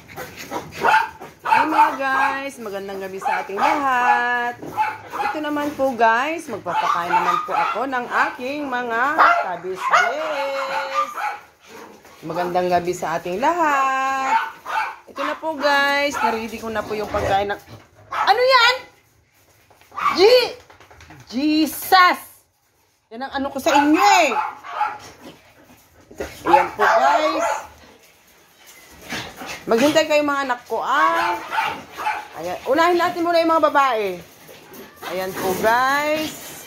Hi mga guys, magandang gabi sa ating lahat. Ito naman po guys, magpapakain naman po ako ng aking mga kabisbes. Magandang gabi sa ating lahat. Ito na po guys, naready ko na po yung pagkain ng... Ano yan? Jesus! Yan ang ano ko sa inyo eh. Ito, ayan po guys. Maghintay kayo mga anak ko Ayan. Unahin natin muna yung mga babae. Ayan po guys.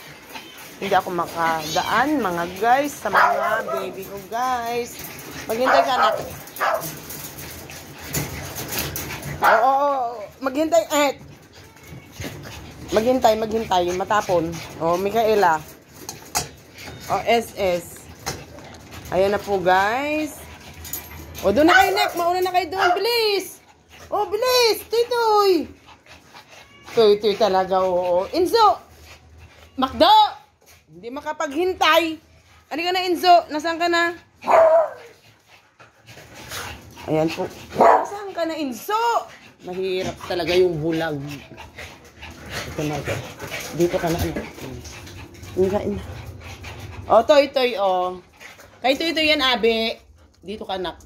Hindi ako makadaan mga guys sa mga baby ko guys. Maghintay ka anak. Oo. Maghintay. Maghintay. Matapon. Micaela. SS. Ayan na po guys. Doon na kayo, Nek. Mauna na kayo doon. Bilis! Bilis! Tuy-tuy! Tuy-tuy talaga, oo. Enzo! Makdo! Hindi makapaghintay. Ano ka na, Enzo? Nasaan ka na? Ayan po. Nasaan ka na, Enzo? Mahirap talaga yung bulag. Ito na ito. Dito ka na, ano. Ingain na. Tuy-tuy, Kay Tuy-tuy yan, Abe. Dito ka, anak.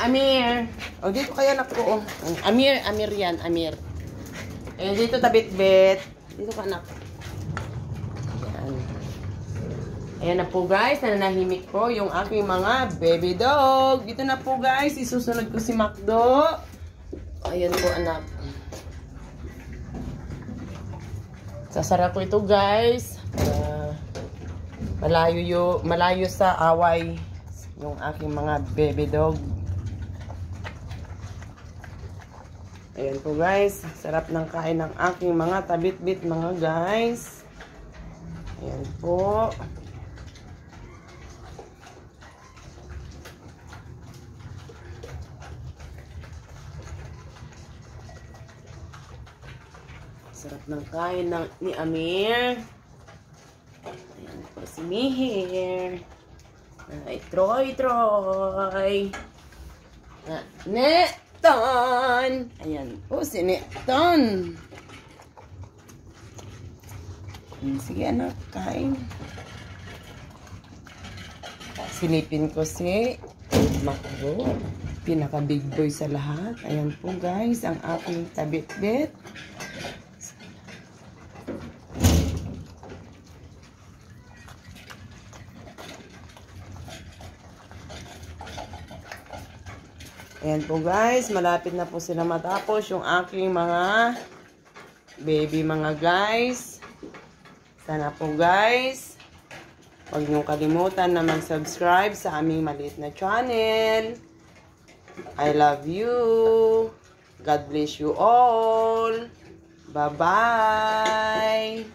Amir. Dito kaya anak ko, Amir yan, Amir. Dito tabit-bit. Dito ka, anak. Ayan. Ayan na po, guys. Nananahimik po yung aking mga baby dog. Dito na po, guys. Isusunod ko si Macdo. Ayan po, anak. Sasara ko ito, guys. Malayo sa away yung aking mga baby dog. Ayan po guys, sarap ng kain ng aking mga tabit-bit mga guys. Ayan po. Sarap ng kain ni Amir. Ayan po si Mihir. Troy. Neton. Ayan po si Neton. Sige anak, kain. Silipin ko si Macdo. Pinaka big boy sa lahat. Ayan po guys, ang aking tabit-bit. Ayan po guys, malapit na po sila matapos yung aking mga baby mga guys. Sana po guys, huwag niyong kalimutan na mag-subscribe sa aming maliit na channel. I love you. God bless you all. Bye-bye.